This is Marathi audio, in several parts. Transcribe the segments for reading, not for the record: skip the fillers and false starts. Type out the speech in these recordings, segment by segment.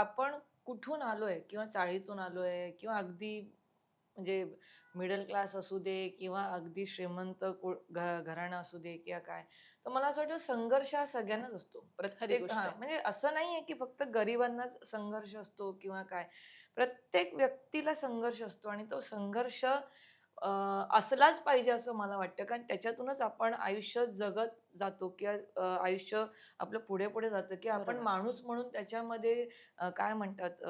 आपण कुठून आलोय किंवा चाळीतून आलोय किंवा अगदी म्हणजे मिडल क्लास असू दे किंवा अगदी श्रीमंत घराणं असू दे किंवा काय, तर मला असं वाटतं संघर्ष हा सगळ्यांनाच असतो. खरी प्रत्येक गोष्ट हां, आहे. म्हणजे असं नाहीये की फक्त गरिबांनाच संघर्ष असतो किंवा काय. प्रत्येक व्यक्तीला संघर्ष असतो आणि तो संघर्ष असलाच पाहिजे असं मला वाटतं. कारण त्याच्यातूनच आपण आयुष्य जगत जातो किंवा आयुष्य आपलं पुढे-पुढे जातं की आपण बरोबर. माणूस म्हणून त्याच्यामध्ये काय म्हणतात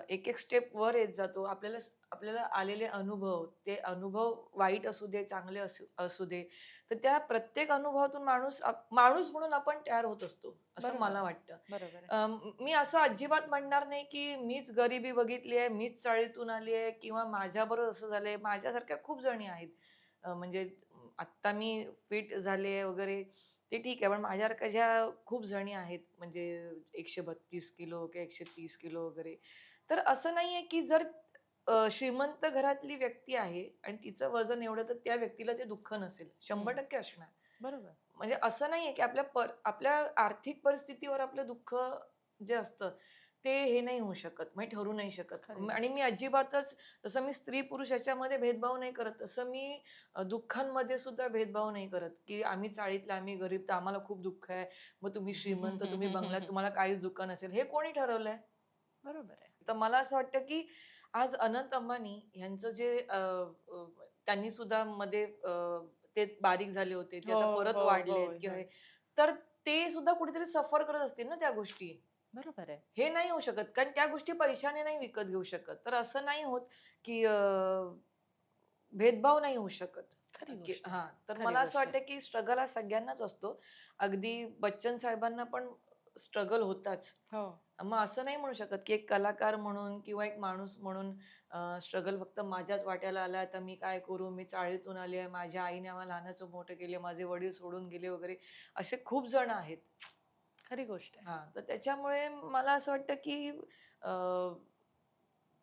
एक-एक स्टेप वर येत जातो. आपल्याला आलेले अनुभव, ते अनुभव वाईट असू दे, चांगले असू असू दे, तर त्या प्रत्येक अनुभवातून माणूस म्हणून आपण तयार होत असतो, असं बरोबर मला आहे. वाटतं. बरोबर आहे. मी असं अजिबात म्हणणार नाही, की मीच गरिबी बघितली आहे, मीच चाळीतून आली आहे किंवा माझ्याबरोबर असं झालंय. माझ्यासारख्या खूप जणी आहेत. म्हणजे आत्ता मी फिट झाले वगैरे ते ठीक आहे. पण माझ्यासारख्या ज्या खूप जणी आहेत म्हणजे 132 किलो किंवा 130 किलो वगैरे. तर असं नाहीये, की जर श्रीमंत घरातली व्यक्ती आहे आणि तिचं वजन एवढं, तर त्या व्यक्तीला ते दुःख नसेल. हं. 100% असणार. बरोबर. म्हणजे असं नाहीये, की आपल्या आर्थिक परिस्थितीवर आपलं दुःख जे असतं, ते हे नाही होऊ शकत, म्हणजे ठरू नाही शकत. खरी आणि गोष्ट मी आहे. अजिबातच जसं मी स्त्री-पुरुष ह्याच्यामध्ये भेदभाव नाही करत, तसं मी दुःखांमध्ये सुद्धा भेदभाव नाही करत, की आम्ही चाळीतले, आम्ही गरीब, तर आम्हाला खूप दुःख आहे. मग तुम्ही श्रीमंत, तुम्ही बंगल्यात, तुम्हाला काहीच दुःख नसेल. हे कोणी ठरवलंय? बरोबर आहे. तर मला असं वाटतं, की आज अनंत अंबानी यांचं जे त्यांनी सुद्धा मध्ये ते बारीक झाले होते, ते हो, आता परत हो, वाढलेत होय, किंवा हे, होय. तर ते सुद्धा कुठेतरी सफर करत असतील ना त्या गोष्टी. बरोबर आहे. हे नाही होऊ शकत, कारण त्या गोष्टी पैशाने नाही विकत घेऊ शकत. तर असं नाही होत, की भेदभाव नाही होऊ शकत. खरी की गोष्ट आहे. हां, तर खरी मला असं गोष्ट आहे. वाटतं, की स्ट्रगल हा सगळ्यांनाच असतो. अगदी बच्चन साहेबांना पण स्ट्रगल होताच. हो. मग असं नाही म्हणू शकत, की एक कलाकार म्हणून किंवा एक माणूस म्हणून स्ट्रगल फक्त माझ्याच वाट्याला आला, तर मी काय करू? मी चाळीतून आली आहे, माझ्या आईने आम्हाला लहानाचं मोठं केले, माझे वडील सोडून गेले वगैरे असे खूप जण आहेत. खरी गोष्ट आहे. हां, तर त्याच्यामुळे मला असं वाटतं, की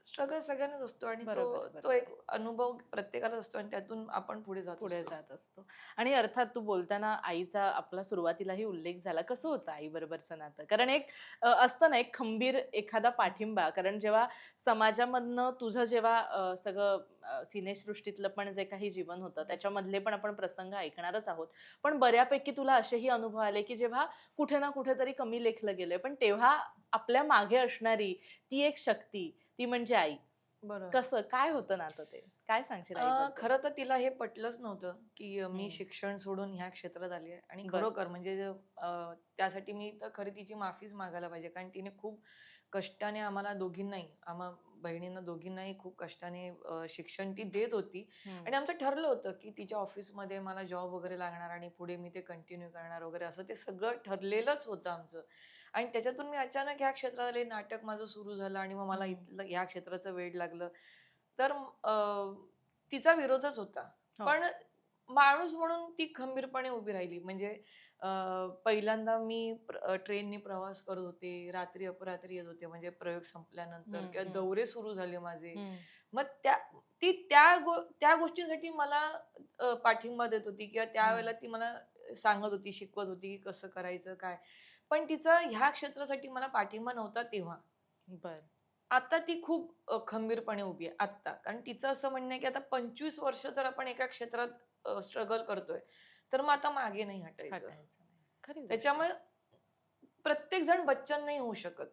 स्ट्रगल सगळ्यांनाच असतो आणि तो बरोबर आहे, तो बरोबर एक आहे. अनुभव प्रत्येकालाच असतो आणि त्यातून आपण पुढे जात पुढे असतो. जात असतो. आणि अर्थात तू बोलताना आईचा आपला सुरुवातीलाही उल्लेख झाला. कसं होतं आईबरोबरचं नातं? कारण एक असतं ना, एक खंबीर एखादा पाठिंबा. कारण जेव्हा समाजामधनं तुझं जेव्हा सगळं सिनेसृष्टीतलं पण जे काही जीवन होतं, त्याच्यामधले पण आपण प्रसंग ऐकणारच आहोत. पण बऱ्यापैकी तुला असेही अनुभव आले, की जेव्हा कुठे ना कुठेतरी कमी लेखलं गेलंय, पण तेव्हा आपल्या मागे असणारी ती एक शक्ती, ती म्हणजे आई. बरोबर. कसं? काय होतं नातं ते? काय सांगशील आईबद्दल? खरं तर तिला हे पटलंच नव्हतं, की मी हं. शिक्षण सोडून ह्या क्षेत्रात आली आहे आणि बरं. खरोखर म्हणजे त्यासाठी मी तर खरी तिची माफीच मागायला पाहिजे. कारण तिने खूप कष्टाने आम्हाला दोघींनाही, आम्हा बहिणींना दोघींनाही खूप कष्टाने शिक्षण ती देत होती हं. आणि आमचं ठरलं होतं, की तिच्या ऑफिसमध्ये मला जॉब वगैरे लागणार आणि पुढे मी ते कंटिन्यू करणार वगैरे असं ते सगळं ठरलेलंच होतं आमचं. आणि त्याच्यातून मी अचानक ह्या क्षेत्रात आले, नाटक माझं सुरू झालं आणि मग मला हं. इथलं ह्या क्षेत्राचं वेड लागलं. तर तिचा विरोधच होता. हो. पण माणूस म्हणून ती खंबीरपणे उभी राहिली. म्हणजे पहिल्यांदा मी ट्रेननी प्रवास करत होते. रात्री अपरात्री येत होते म्हणजे प्रयोग संपल्यानंतर हं, किंवा हं, दौरे सुरू झाले माझे. हं. मग त्या गोष्टींसाठी मला पाठिंबा देत होती किंवा हं. त्यावेळेला ती मला सांगत होती, शिकवत होती, की कसं करायचं, काय. पण तिचा ह्या क्षेत्रासाठी मला पाठिंबा नव्हता तेव्हा. बरं. आता ती खूप खंबीरपणे उभी आहे आत्ता. कारण तिचं असं म्हणणं आहे, की आता 25 वर्ष जर आपण एका क्षेत्रात स्ट्रगल करतोय, तर मग आता मागे नाही हटायचं. हटायचं नाही. खरी गोष्ट आहे. त्याच्यामुळे प्रत्येक जण बच्चन नाही होऊ शकत.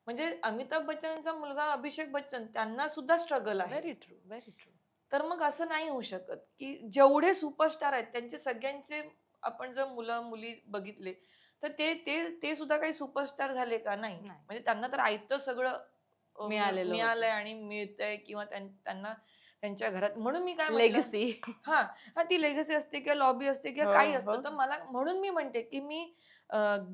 म्हणजे अमिताभ बच्चनचा मुलगा अभिषेक बच्चन त्यांना सुद्धा स्ट्रगल आहे. Very true, very true. तर मग असं नाही होऊ शकत, की जेवढे सुपरस्टार आहेत त्यांचे सगळ्यांचे आपण जर मुलं-मुली बघितले, तर ते ते ते सुद्धा काही सुपरस्टार झाले का? नाही. नाही. म्हणजे त्यांना तर आयतं सगळं मिळालेलं मिळालंय होतं. आणि मिळतंय किंवा त्यांना त्यांच्या घरात म्हणून मी काय म्हटलं लेगसी. हां, हां, ती लेगसी असते किंवा लॉबी असते किंवा हो, काही हो असतं. तर ना. मला म्हणून मी म्हणते, की मी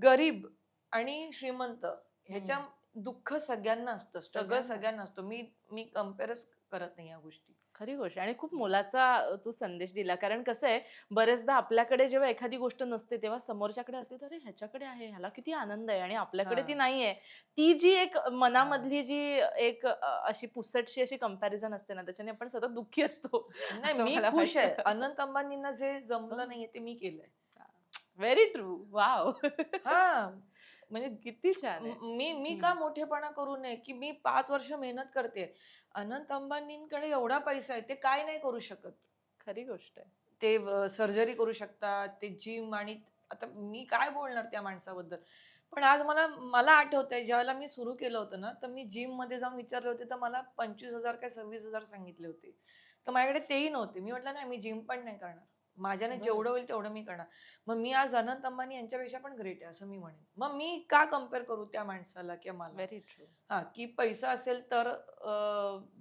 गरीब आणि श्रीमंत ह्याच्या हं. दुःख सगळ्यांना असतं, स्ट्रगल सगळ्यांना सगळ्यांना असतं. असतो. मी मी कंपेअरच करत नाही या गोष्टी. खरी गोष्ट आहे आणि खूप मोलाचा तू संदेश दिला. कारण कसं आहे, बरेचदा आपल्याकडे जेव्हा एखादी गोष्ट नसते, तेव्हा समोरच्याकडे असते, तर "अरे, ह्याच्याकडे आहे, ह्याला किती आनंद आहे" आणि आपल्याकडे ती हां, नाहीये. ती जी एक हां. मनामधली जी एक अशी पुसटशी अशी कंपॅरिझन असते ना, त्याच्याने आपण सतत दुःखी असतो, नाही, असं मी मला खुश आहे. वाटतं. अनंत अंबानींना जे हो. जमलं नाहीये ते मी केलंय. Very true. वॉव! हां. म्हणजे किती छान आहे. मी का मोठेपणा करू नये, की मी 5 वर्ष मेहनत करते. अनंत अंबानींकडे एवढा पैसा आहे, ते काय नाही करू शकत. खरी गोष्ट आहे. ते सर्जरी करू शकतात, ते जिम आणि आता मी काय बोलणार त्या माणसाबद्दल. पण आज मला मला आठवतंय ज्यावेळेला मी सुरू केलं होतं ना, तर मी जिममध्ये जाऊन विचारले होते, तर मला 25,000 काय 26,000 सांगितले होते. तर माझ्याकडे तेही नव्हते. मी म्हटलं, "नाही, मी जिम पण नाही करणार. माझ्याने बरं. जेवढं होईल तेवढं मी करणार." मग मी आज अनंत अंबानी यांच्यापेक्षा पण ग्रेट आहे असं मी म्हणेन. मग मी का कंपेअर करू त्या माणसाला किंवा मला? Very true. हां, की पैसा असेल तर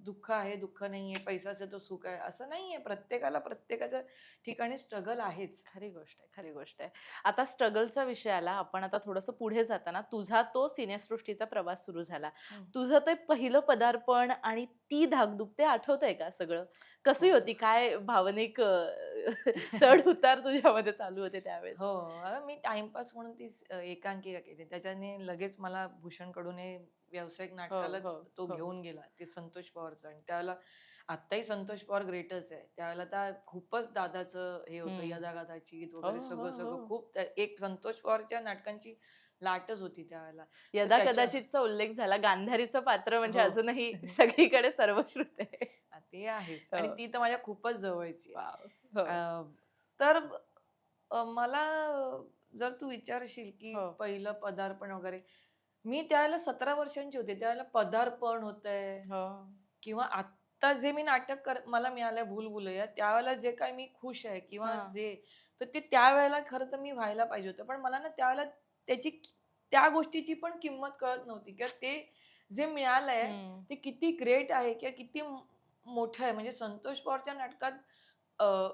दुःख आहे, दुःख नाहीये. पैसा असेल तर सुख आहे, असं नाहीये. प्रत्येकाला प्रत्येकाच्या ठिकाणी स्ट्रगल आहेच. खरी गोष्ट आहे, खरी गोष्ट आहे. आता स्ट्रगलचा विषय आला. आपण आता थोडंसं पुढे जाताना तुझा तो सिनेसृष्टीचा प्रवास सुरू झाला. हं. तुझं ते पहिलं पदार्पण आणि ती धाकधूक ते आठवतंय का सगळं? कशी हो. होती? काय भावनिक चढ-उतार तुझ्यामध्ये चालू होते त्यावेळेस? हो. मी टाईमपास म्हणून ती एकांकिका केली. त्याच्याने लगेच मला भूषणकडून हे व्यावसायिक हो, हो, नाटकालाच तो हो. घेऊन गेला. ते संतोष पवारचं आणि त्यावेळेला आत्ताही संतोष पवार ग्रेटच आहे. त्यावेळेला त्या खूपच दादाचं हे होतं हं. यदा-गदाची गीत हो, वगैरे हो, सगळं-सगळं हो. खूप एक संतोष पवारच्या नाटकांची लाटच होती त्यावेळेला. तर यदा त्याच्या कदाचितचा उल्लेख झाला. गांधारीचं पात्र म्हणजे हो. अजूनही सगळीकडे सर्वश्रुत आहे. ते आहेच आणि हो. ती तर माझ्या खूपच जवळची आहे. वॉव! हो, अ, तर मला जर तू विचारशील की हो. पहिलं पदार्पण वगैरे, मी त्यावेळेला 17 वर्षांची होते. त्यावेळेला पदार्पण होतंय हो. किंवा आत्ता जे मी नाटक मला मिळालंय भूल-भुलैया, त्यावेळेला जे काही मी खुश आहे किंवा हां. जे तर ते त्यावेळेला खरं तर मी व्हायला पाहिजे होतं. पण मला ना त्यावेळेला त्याची त्या गोष्टीची पण किंमत कळत नव्हती किंवा ते जे मिळालंय हं. ते किती ग्रेट आहे किंवा किती मोठं आहे. म्हणजे संतोष पवारच्या नाटकात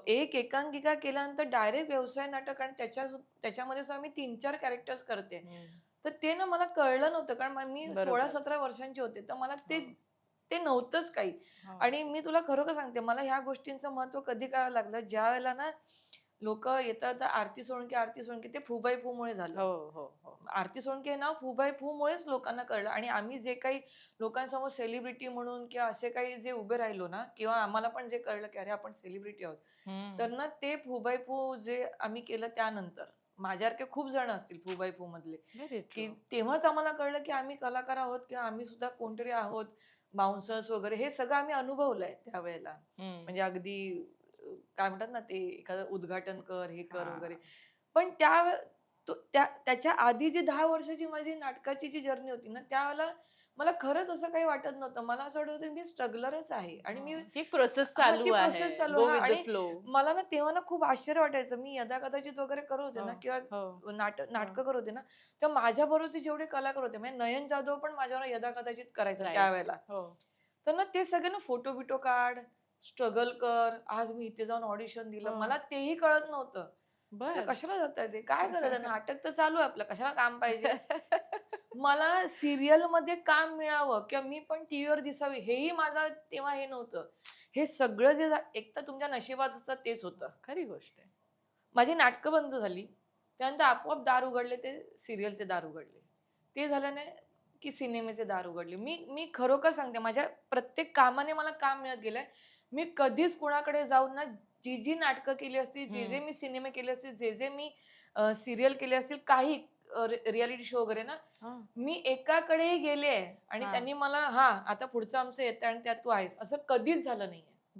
एक एकांकिका केल्यानंतर डायरेक्ट व्यवसाय नाटक आणि त्याच्यामध्ये सुद्धा मी 3-4 कॅरेक्टर्स करते. हं. तर ते ना मला कळलं नव्हतं कारण मी बरोबर. 16-17 वर्षांची होते. तर मला ते हो, ते नव्हतंच काही. हो. आणि मी तुला खरोखर सांगते मला ह्या गोष्टींचं महत्त्व कधी कळायला लागलं ज्यावेळेला ना लोकं येता-येता आरती सोळंके, आरती सोळंके ते फुबाई फूमुळे झालं. हो, हो, हो. आरती सोळंके हे नाव फुबाई फूमुळेच लोकांना कळलं आणि आम्ही जे काही लोकांसमोर सेलिब्रिटी म्हणून किंवा असे काही जे उभे राहिलो ना किंवा आम्हाला पण जे कळलं की अरे आपण सेलिब्रिटी आहोत. हं. तर ना ते फुबाई फू जे आम्ही केलं त्यानंतर माझ्यासारखे खूप जण असतील फुबाई फू मधले, व्हेरी की ट्रू. तेव्हाच आम्हाला कळलं की आम्ही कलाकार आहोत किंवा आम्ही सुद्धा कोणतरी आहोत. बाउन्सर्स वगैरे हे सगळं आम्ही अनुभवलंय त्यावेळेला. हं. म्हणजे अगदी काय म्हणतात ना ते एखादं उद्घाटन कर, हे कर वगैरे. हां. पण त्याच्या आधी जी 10 वर्षाची माझी नाटकाची जी जर्नी होती ना, त्यावेळेला मला खरंच असं काही वाटत नव्हतं. मला असं वाटत होतं, मी स्ट्रगलरच आहे आणि मी ती प्रोसेस हां, चालू ती आहे. प्रोसेस चालू गो आहे विथ द आणि फ्लो. मला ना तेव्हा ना खूप आश्चर्य वाटायचं. मी यदा-कदाचित वगैरे करत होते हो, ना किंवा हो, हो. नाटकं करत होते ना, तर माझ्याबरोबरचे जेवढे कलाकार होते, म्हणजे नयन जाधव पण माझ्यावर यदा-कदाचित करायचा राइट. त्यावेळेला. हो. तर ना ते सगळे ना फोटो-बिटो काढ, स्ट्रगल कर, आज मी इथे जाऊन ऑडिशन दिलं. हो. मला तेही कळत नव्हतं. म्हटलं बरं. कशाला जाताय ते? काय करायचं? नाटक तर चालू आहे आपलं. कशाला काम पाहिजे? मला सीरियलमध्ये काम मिळावं किंवा मी पण टीव्हीवर दिसावी हेही माझं तेव्हा हे नव्हतं. हे सगळं जे एक तर तुमच्या नशिबात असतं तेच होतं. खरी गोष्ट आहे. माझी नाटकं बंद झाली. त्यानंतर आपोआप दार उघडले ते सीरियलचे दार उघडले. ते झाल्याने की सिनेमेचे दार उघडले. मी मी खरोखर सांगते माझ्या प्रत्येक कामाने मला काम मिळत गेलंय. मी कधीच कुणाकडे जाऊन ना जी नाटकं केली असतील, जे हं. मी सिनेमे केले असतील, जे मी सीरियल केले असतील, काही रिएलिटी शो वगैरे ना, हां. मी एकाकडेही गेले आणि हां. त्यांनी मला हां, आता पुढचं आमचं येतंय आणि त्यात तू आहेस, असं कधीच झालं नाहीये.